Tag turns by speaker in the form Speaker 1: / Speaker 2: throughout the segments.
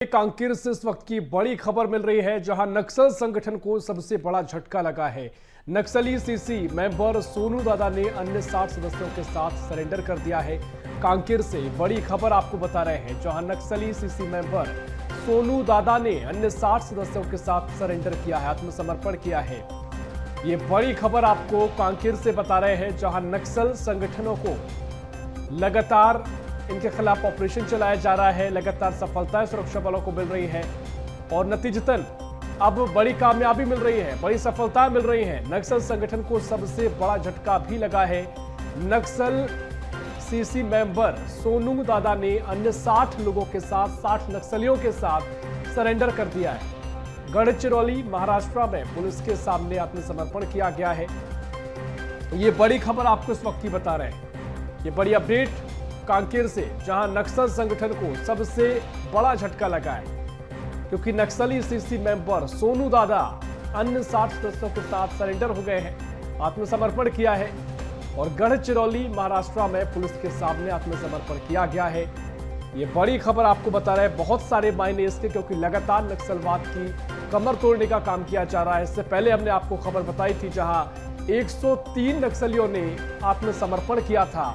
Speaker 1: कांकेर से इस वक्त की बड़ी खबर मिल रही है, जहां नक्सल संगठन को सबसे बड़ा झटका लगा है। नक्सली सीसी मेंबर सोनू दादा ने अन्य 60 सदस्यों के साथ सरेंडर कर दिया है। कांकेर से बड़ी खबर आपको बता रहे हैं, जहां नक्सली सीसी मेंबर सोनू दादा ने अन्य 60 सदस्यों के साथ सरेंडर किया है, आत्मसमर्पण किया है। ये बड़ी खबर आपको कांकेर से बता रहे हैं, जहां नक्सल संगठनों को लगातार इनके खिलाफ ऑपरेशन चलाया जा रहा है, लगातार सफलताएं सुरक्षा बलों को मिल रही है और नतीजतन अब बड़ी कामयाबी मिल रही है, बड़ी सफलताएं मिल रही हैं। नक्सल संगठन को सबसे बड़ा झटका भी लगा है। नक्सल सीसी मेंबर सोनू दादा ने अन्य 60 लोगों के साथ 60 नक्सलियों के साथ सरेंडर कर दिया है। गढ़चिरौली महाराष्ट्र में पुलिस के सामने आत्मसमर्पण किया गया है। ये बड़ी खबर आपको इस वक्त की बता रहे हैं, ये बड़ी अपडेट कांकेर से, जहां नक्सल संगठन को सबसे बड़ा झटका लगा है, क्योंकि नक्सली सीसी मेंबर सोनू दादा अन्य 60 सदस्यों के साथ सरेंडर हो गए हैं, आत्मसमर्पण किया है और गढ़चिरौली महाराष्ट्र में पुलिस के सामने आत्मसमर्पण किया गया है। ये बड़ी खबर आपको बता रहे हैं, बहुत सारे मायने इसके, क्योंकि लगातार नक्सलवाद की कमर तोड़ने का काम किया जा रहा है। इससे पहले हमने आपको खबर बताई थी, जहां 103 नक्सलियों ने आत्मसमर्पण किया था।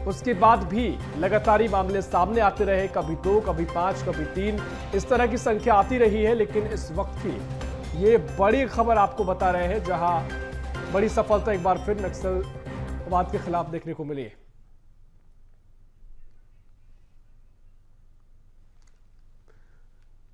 Speaker 1: उसके बाद भी लगातार मामले सामने आते रहे, कभी 2, कभी 5, कभी 3, इस तरह की संख्या आती रही है। लेकिन इस वक्त की ये बड़ी खबर आपको बता रहे हैं, जहां बड़ी सफलता एक बार फिर नक्सलवाद के खिलाफ देखने को मिली है।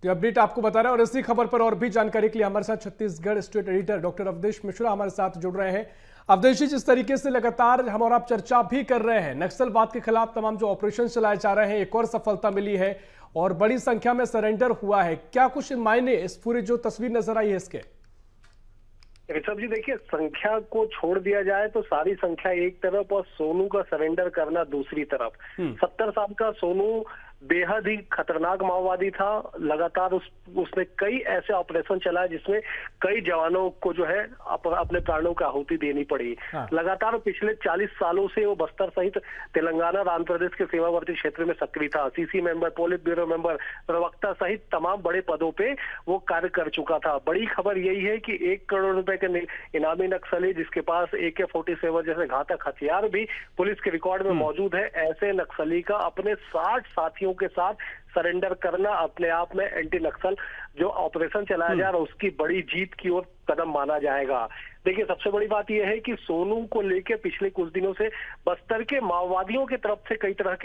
Speaker 1: तो अपडेट आपको बता रहे हैं और इसी खबर पर और भी जानकारी के लिए हमारे साथ Chhattisgarh state editor doctor Avdhesh Mishra हमारे साथ जुड़ रहे हैं। अवधेश जी, जिस तरीके से लगातार हम और आप चर्चा भी कर रहे हैं, नक्सलवाद के खिलाफ तमाम जो ऑपरेशन चलाए जा रहे हैं, एक और सफलता मिली है और बड़ी संख्या में सरेंडर हुआ है, क्या कुछ मायने इस पूरी जो तस्वीर नजर आई है इसके?
Speaker 2: ऋषभ जी, देखिए, संख्या को छोड़ दिया जाए तो सारी संख्या एक तरफ और सोनू का सरेंडर करना दूसरी तरफ। 70 साल का सोनू बेहद ही खतरनाक माओवादी था। लगातार उसने कई ऐसे ऑपरेशन चलाए जिसमें कई जवानों को जो है अपने प्राणों की आहुति देनी पड़ी। लगातार पिछले 40 सालों से वो बस्तर सहित तेलंगाना, आंध्र प्रदेश के सीमावर्ती क्षेत्र में सक्रिय था। CC member, polit bureau member, प्रवक्ता सहित तमाम बड़े पदों पे वो कार्य कर चुका था। बड़ी खबर यही है कि 1 करोड़ रुपए के इनामी नक्सली, जिसके पास AK-47 जैसे घातक हथियार भी पुलिस के रिकॉर्ड में मौजूद है, ऐसे नक्सली का अपने 60 साथियों के साथ सरेंडर करना अपने आप में एंटी नक्सल जो ऑपरेशन चलाया जा रहा है उसकी बड़ी जीत की ओर कदम माना जाएगा। देखिए, सबसे बड़ी बात यह है कि सोनू को लेकर पिछले कुछ दिनों से बस्तर के माओवादियों की तरफ से कई तरह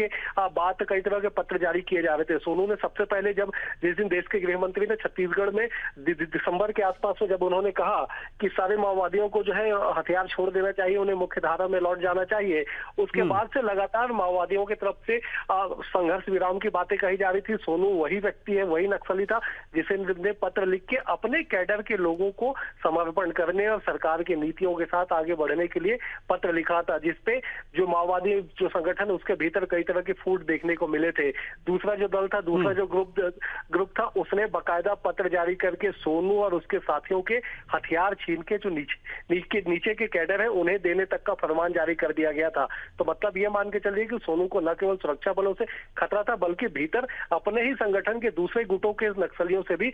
Speaker 2: के पत्र जारी किए जा रहे थे। सोनू ने सबसे पहले जिस दिन देश के गृह मंत्री ने छत्तीसगढ़ में दिसंबर के आसपास में जब उन्होंने कहा कि सारे माओवादियों को जो है हथियार छोड़ देना चाहिए, उन्हें मुख्य धारा में लौट जाना चाहिए, उसके बाद से लगातार माओवादियों की तरफ से संघर्ष विराम की बातें कही जा रही थी। सोनू वही व्यक्ति है, वही नक्सली था जिसने पत्र लिख के अपने कैडर के लोगों को समर्पण करने और सरकार की नीतियों के साथ आगे बढ़ने के लिए पत्र लिखा था, जिसपे जो माओवादी जो संगठन उसके भीतर कई तरह के फूट देखने को मिले थे। दूसरा जो दल था, दूसरा जो ग्रुप था, उसने बकायदा पत्र जारी करके सोनू और उसके साथियों के हथियार छीन के जो नीचे के कैडर है उन्हें देने तक का फरमान जारी कर दिया गया था। तो मतलब ये मान के चलिए कि सोनू को न केवल सुरक्षा बलों से खतरा था, बल्कि भीतर अपने ही संगठन के दूसरे गुटों के नक्सलियों से भी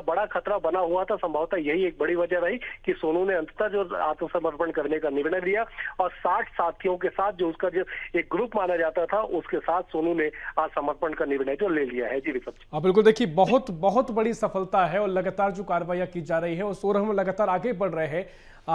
Speaker 2: बड़ा खतरा बना हुआ था। संभवतः यही एक बड़ी वजह रही कि सोनू ने अंततः जो आत्मसमर्पण करने का निर्णय लिया और 60 साथियों के साथ जो उसका जो एक ग्रुप माना जाता था उसके साथ सोनू ने आत्मसमर्पण का निर्णय जो ले लिया है। जी विपक्ष
Speaker 1: बिल्कुल, देखिए, बहुत बहुत बड़ी सफलता है और लगातार जो कार्रवाइयां की जा रही है उस ओर हम लगातार आगे बढ़ रहे हैं।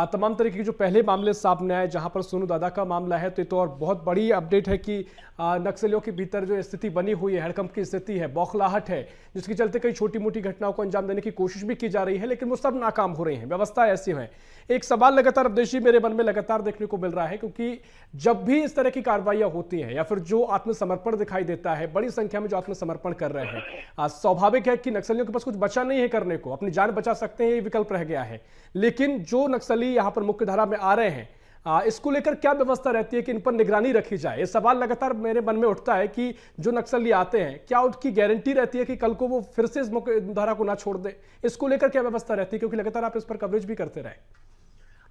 Speaker 1: तमाम तरीके के जो पहले मामले सामने आए, जहां पर सोनू दादा का मामला है, तो ये तो और बहुत बड़ी अपडेट है कि नक्सलियों के भीतर जो स्थिति बनी हुई है, हड़कंप की स्थिति है, बौखलाहट है, जिसके चलते कई छोटी मोटी घटनाओं को अंजाम देने की कोशिश भी की जा रही है, लेकिन वो सब नाकाम हो रही हैं, व्यवस्था ऐसी है। एक सवाल लगातार अवधेश जी मेरे मन में लगातार देखने को मिल रहा है, क्योंकि जब भी इस तरह की कार्रवाइयां होती हैं या फिर जो आत्मसमर्पण दिखाई देता है, बड़ी संख्या में जो आत्मसमर्पण कर रहे हैं, स्वाभाविक है कि नक्सलियों के पास कुछ बचा नहीं है करने को, अपनी जान बचा सकते हैं ये विकल्प रह गया है। लेकिन जो नक्सली यहाँ पर मुख्य धारा में आ रहे हैं, इसको लेकर क्या व्यवस्था रहती है कि इन पर निगरानी रखी जाए? ये सवाल लगातार मेरे मन में उठता है कि जो नक्सली आते हैं, क्या उनकी गारंटी रहती है कि कल को वो फिर से इस मुख्य धारा को ना छोड़ दे? इसको लेकर क्या व्यवस्था रहती है, क्योंकि लगातार आप इस पर कवरेज भी करते रहे?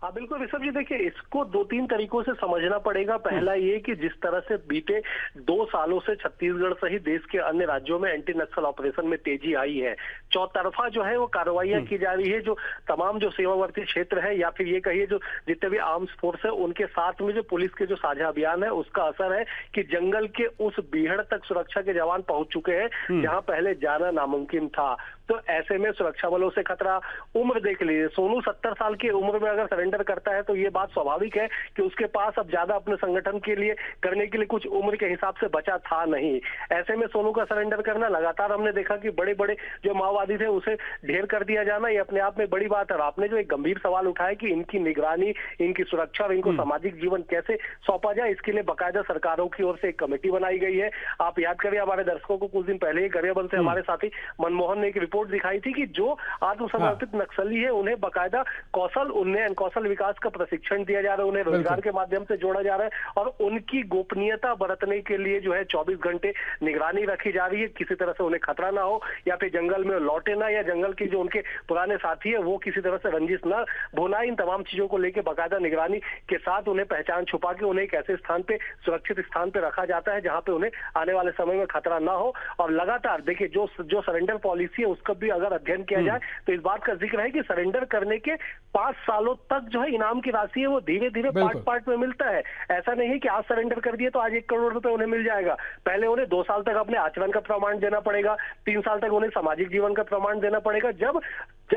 Speaker 2: हाँ बिल्कुल ऋषभ जी, देखिए इसको 2-3 तरीकों से समझना पड़ेगा। पहला ये कि जिस तरह से बीते 2 सालों से छत्तीसगढ़ सहित देश के अन्य राज्यों में एंटी नक्सल ऑपरेशन में तेजी आई है, चौतरफा जो है वो कार्रवाइयां की जा रही है। जो तमाम जो सीमावर्ती क्षेत्र है या फिर ये कहिए जो जितने भी आर्म्स फोर्स है उनके साथ में जो पुलिस के जो साझा अभियान है उसका असर है कि जंगल के उस बीहड़ तक सुरक्षा के जवान पहुंच चुके हैं जहां पहले जाना नामुमकिन था। तो ऐसे में सुरक्षा बलों से खतरा। उम्र देख लीजिए, सोनू 70 साल की उम्र में अगर सरेंडर करता है तो ये बात स्वाभाविक है कि उसके पास अब ज्यादा अपने संगठन के लिए करने के लिए कुछ उम्र के हिसाब से बचा था नहीं। ऐसे में सोनू का सरेंडर करना, लगातार हमने देखा कि बड़े बड़े जो माओवादी थे उसे ढेर कर दिया जाना, ये अपने आप में बड़ी बात है। और आपने जो एक गंभीर सवाल उठाया कि इनकी निगरानी, इनकी सुरक्षा और इनको सामाजिक जीवन कैसे सौंपा जाए, इसके लिए बाकायदा सरकारों की ओर से एक कमेटी बनाई गई है। आप याद करिए, हमारे दर्शकों को कुछ दिन पहले ही गरियाबंद से हमारे साथी मनमोहन ने एक रिपोर्ट दिखाई थी कि जो आत्मसमर्पित नक्सली है उन्हें बाकायदा कौशल उन्नयन, कौशल विकास का प्रशिक्षण दिया जा रहा है, उन्हें रोजगार के माध्यम से जोड़ा जा रहा है और उनकी गोपनीयता बरतने के लिए जो है 24 घंटे निगरानी रखी जा रही है। किसी तरह से उन्हें खतरा ना हो या फिर जंगल में लौटे ना, या जंगल के जो उनके पुराने साथी है वो किसी तरह से रंजिश ना भुना, इन तमाम चीजों को लेकर बाकायदा निगरानी के साथ उन्हें पहचान छुपा के उन्हें एक ऐसे स्थान पे, सुरक्षित स्थान पे रखा जाता है जहां पे उन्हें आने वाले समय में खतरा ना हो। और लगातार देखिए जो सरेंडर पॉलिसी है उसका भी अगर अध्ययन किया जाए तो इस बात का जिक्र है कि सरेंडर करने के 5 सालों तक जो है इनाम की राशि है वो धीरे धीरे पार्ट में मिलता है। ऐसा नहीं है कि आज सरेंडर कर दिए तो आज 1 करोड़ रुपए उन्हें मिल जाएगा। पहले उन्हें 2 साल तक अपने आचरण का प्रमाण देना पड़ेगा, 3 साल तक उन्हें सामाजिक जीवन का प्रमाण देना पड़ेगा। जब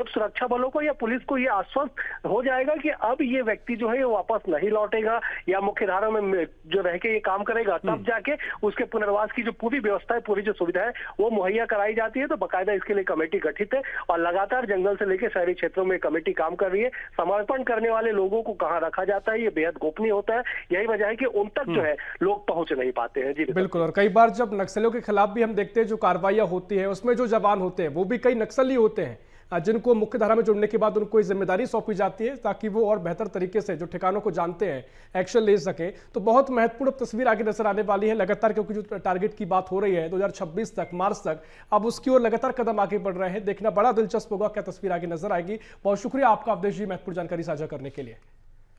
Speaker 2: सुरक्षा बलों को या पुलिस को ये आश्वस्त हो जाएगा कि अब ये व्यक्ति जो है ये वापस नहीं लौटेगा या मुख्य धारा में जो रह के ये काम करेगा, तब जाके उसके पुनर्वास की जो पूरी व्यवस्था है, पूरी जो सुविधा है वो मुहैया कराई जाती है। तो बाकायदा इसके लिए कमेटी गठित है और लगातार जंगल से लेकर शहरी क्षेत्रों में कमेटी काम कर रही है। समर्पण करने वाले लोगों को कहाँ रखा जाता है ये बेहद गोपनीय होता है। यही वजह है कि उन तक जो है लोग पहुंच नहीं पाते हैं। जी
Speaker 1: बिल्कुल। और कई बार जब नक्सलियों के खिलाफ भी हम देखते हैं जो कार्रवाइयां होती है उसमें जो जवान होते हैं वो भी कई नक्सली होते हैं जिनको मुख्य धारा में जुड़ने के बाद उनको जिम्मेदारी सौंपी जाती है ताकि वो और बेहतर तरीके से जो ठिकानों को जानते हैं एक्शन ले सके। तो बहुत महत्वपूर्ण तस्वीर आगे नजर आने वाली है लगातार, क्योंकि जो टारगेट की बात हो रही है 2026 तक, मार्च तक, अब उसकी ओर लगातार कदम आगे बढ़ रहे हैं। देखना बड़ा दिलचस्प होगा क्या तस्वीर आगे नजर आएगी। बहुत शुक्रिया आपका अवधेश जी महत्वपूर्ण जानकारी साझा करने के लिए।